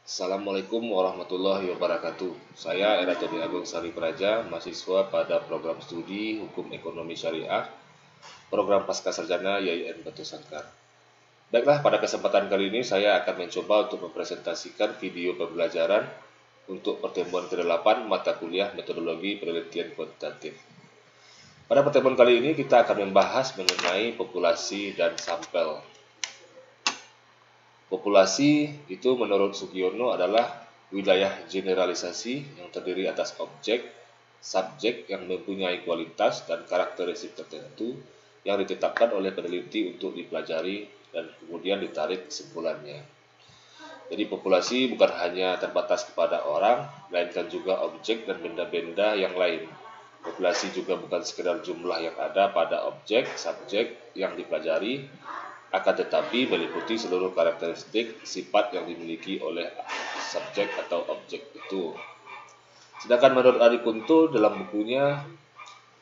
Assalamualaikum warahmatullahi wabarakatuh. Saya Era Tony Agung Sari Praja, mahasiswa pada program studi Hukum Ekonomi Syariah, program Pasca Sarjana YIN Batu Sangkar. Baiklah, pada kesempatan kali ini saya akan mencoba untuk mempresentasikan video pembelajaran untuk pertemuan ke-8 mata kuliah Metodologi Penelitian Kuantitatif. Pada pertemuan kali ini kita akan membahas mengenai populasi dan sampel. Populasi itu menurut Sugiono adalah wilayah generalisasi yang terdiri atas objek, subjek yang mempunyai kualitas dan karakteristik tertentu yang ditetapkan oleh peneliti untuk dipelajari dan kemudian ditarik kesimpulannya. Jadi populasi bukan hanya terbatas kepada orang, melainkan juga objek dan benda-benda yang lain. Populasi juga bukan sekedar jumlah yang ada pada objek, subjek yang dipelajari, akan tetapi meliputi seluruh karakteristik sifat yang dimiliki oleh subjek atau objek itu. Sedangkan menurut Ari Kunto dalam bukunya,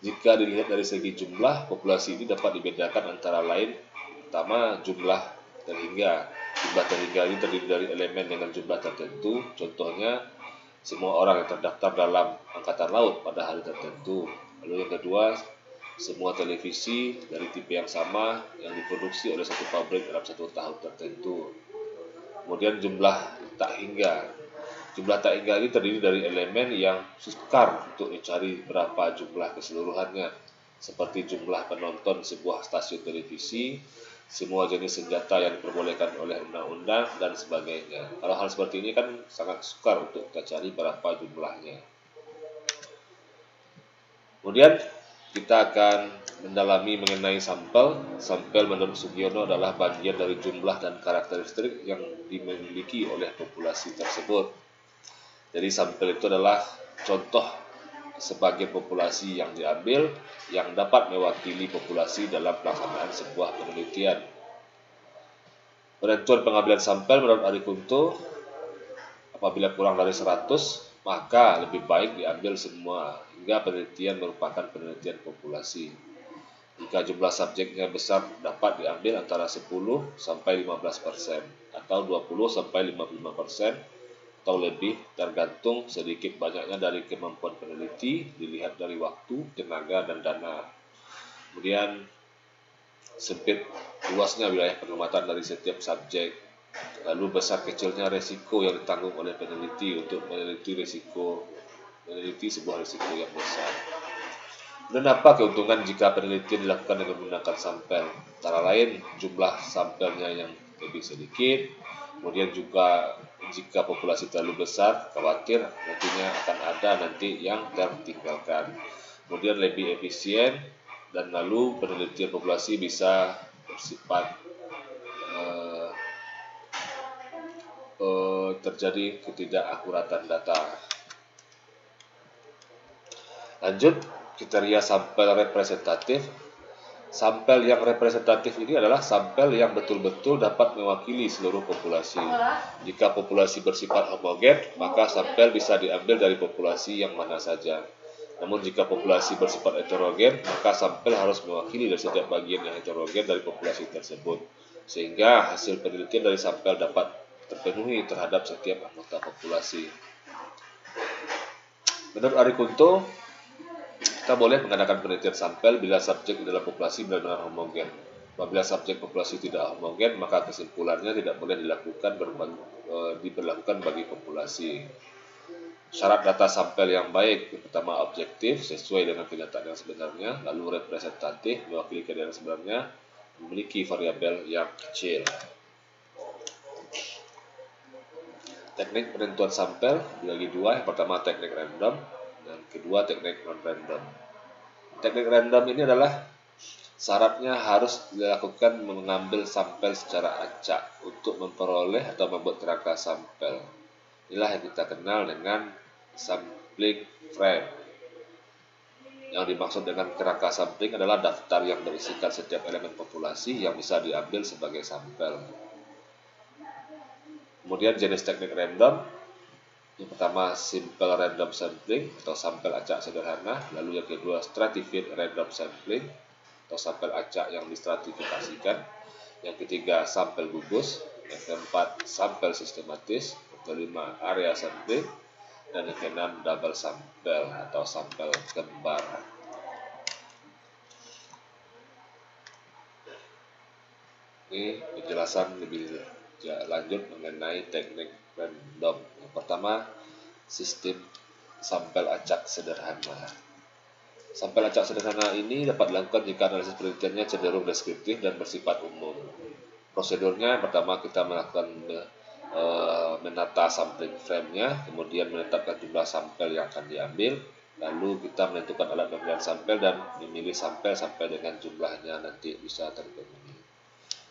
jika dilihat dari segi jumlah, populasi ini dapat dibedakan antara lain pertama jumlah terhingga. Jumlah terhingga ini terdiri dari elemen dengan jumlah tertentu, contohnya semua orang yang terdaftar dalam Angkatan Laut pada hari tertentu. Lalu yang kedua, semua televisi dari tipe yang sama yang diproduksi oleh satu pabrik dalam satu tahun tertentu. Kemudian jumlah tak hingga. Jumlah tak hingga ini terdiri dari elemen yang sukar untuk dicari berapa jumlah keseluruhannya, seperti jumlah penonton sebuah stasiun televisi, semua jenis senjata yang diperbolehkan oleh undang-undang, dan sebagainya. Kalau hal seperti ini kan sangat sukar untuk kita cari berapa jumlahnya. Kemudian kita akan mendalami mengenai sampel. Sampel menurut Sugiono adalah bagian dari jumlah dan karakteristik yang dimiliki oleh populasi tersebut. Jadi sampel itu adalah contoh sebagai populasi yang diambil yang dapat mewakili populasi dalam pelaksanaan sebuah penelitian. Penentuan pengambilan sampel menurut Ari Kunto, apabila kurang dari 100, maka lebih baik diambil semua hingga penelitian merupakan penelitian populasi. Jika jumlah subjeknya besar, dapat diambil antara 10 sampai 15% atau 20 sampai 55% atau lebih, tergantung sedikit banyaknya dari kemampuan peneliti, dilihat dari waktu, tenaga, dan dana. Kemudian sempit luasnya wilayah pengamatan dari setiap subjek. Lalu besar kecilnya resiko yang ditanggung oleh peneliti untuk meneliti sebuah risiko yang besar. Dan apa keuntungan jika penelitian dilakukan dengan menggunakan sampel? Antara lain jumlah sampelnya yang lebih sedikit, kemudian juga jika populasi terlalu besar, khawatir nantinya akan ada nanti yang tertinggalkan. Kemudian lebih efisien, dan lalu penelitian populasi bisa bersifat terjadi ketidakakuratan data. Lanjut, kriteria sampel representatif. Sampel yang representatif ini adalah sampel yang betul-betul dapat mewakili seluruh populasi. Jika populasi bersifat homogen, maka sampel bisa diambil dari populasi yang mana saja. Namun jika populasi bersifat heterogen, maka sampel harus mewakili dari setiap bagian yang heterogen dari populasi tersebut, sehingga hasil penelitian dari sampel dapat terpenuhi terhadap setiap anggota populasi. Menurut Ari Kunto, kita boleh mengadakan penelitian sampel bila subjek dalam populasi benar-benar homogen. Apabila subjek populasi tidak homogen, maka kesimpulannya tidak boleh diberlakukan bagi populasi. Syarat data sampel yang baik, yang pertama objektif, sesuai dengan kenyataan yang sebenarnya, lalu representatif, mewakili keadaan sebenarnya, memiliki variabel yang kecil. Teknik penentuan sampel dibagi dua, yang pertama teknik random, dan kedua teknik non-random. Teknik random ini adalah syaratnya harus dilakukan mengambil sampel secara acak untuk memperoleh atau membuat kerangka sampel. Inilah yang kita kenal dengan sampling frame. Yang dimaksud dengan kerangka sampling adalah daftar yang berisikan setiap elemen populasi yang bisa diambil sebagai sampel. Kemudian jenis teknik random, yang pertama simple random sampling atau sampel acak sederhana, lalu yang kedua stratified random sampling atau sampel acak yang distratifikasikan, yang ketiga sampel gugus, yang keempat sampel sistematis, kelima area sampling, dan yang keenam double sampel atau sampel kembar. Ini penjelasan lebih lanjut mengenai teknik random. Yang pertama, sistem sampel acak sederhana. Sampel acak sederhana ini dapat dilakukan jika analisis penelitiannya cenderung deskriptif dan bersifat umum. Prosedurnya, pertama kita melakukan menata sampling frame-nya, kemudian menetapkan jumlah sampel yang akan diambil, lalu kita menentukan alat pemilihan sampel dan memilih sampel sampai dengan jumlahnya nanti bisa terpenuhi.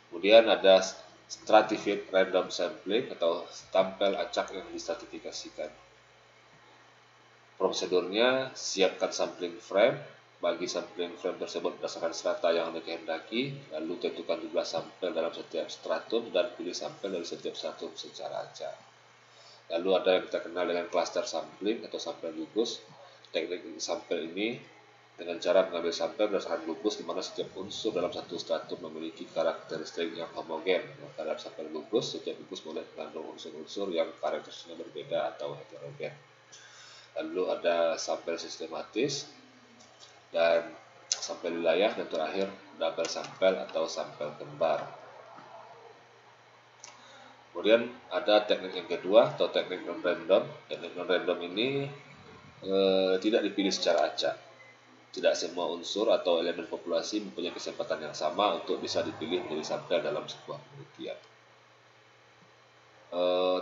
Kemudian ada stratified random sampling atau sampel acak yang distratifikasikan. Prosedurnya, siapkan sampling frame, bagi sampling frame tersebut berdasarkan strata yang Anda kehendaki, lalu tentukan jumlah sampel dalam setiap stratum dan pilih sampel dari setiap stratum secara acak. Lalu ada yang kita kenal dengan cluster sampling atau sampel gugus. Teknik sampel ini dengan cara mengambil sampel berdasarkan gugus di mana setiap unsur dalam satu stratum memiliki karakteristik yang homogen. Maka dalam sampel gugus, setiap gugus boleh mengandung unsur-unsur yang karakteristiknya berbeda atau heterogen. Lalu ada sampel sistematis dan sampel wilayah, dan terakhir double sampel atau sampel kembar. Kemudian ada teknik yang kedua atau teknik non-random. Teknik non-random ini tidak dipilih secara acak. Tidak semua unsur atau elemen populasi mempunyai kesempatan yang sama untuk bisa dipilih menjadi sampel dalam sebuah penelitian.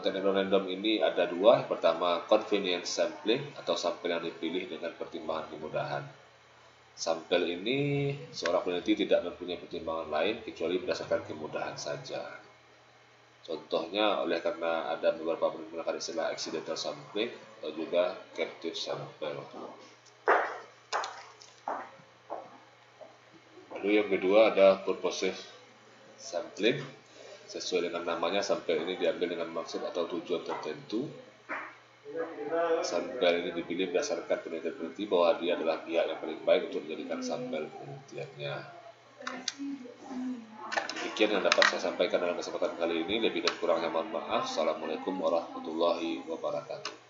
Teknik non-random ini ada dua. Yang pertama, convenience sampling atau sampel yang dipilih dengan pertimbangan kemudahan. Sampel ini seorang peneliti tidak mempunyai pertimbangan lain kecuali berdasarkan kemudahan saja. Contohnya, oleh karena ada beberapa menggunakan istilah accidental sampling atau juga captive sample. Lalu yang kedua ada purposive sampling. Sesuai dengan namanya, sampel ini diambil dengan maksud atau tujuan tertentu. Sampel ini dipilih berdasarkan peneliti bahwa dia adalah pihak yang paling baik untuk menjadikan sampel penelitiannya. Demikian yang dapat saya sampaikan dalam kesempatan kali ini. Lebih dan kurangnya mohon maaf. Assalamualaikum warahmatullahi wabarakatuh.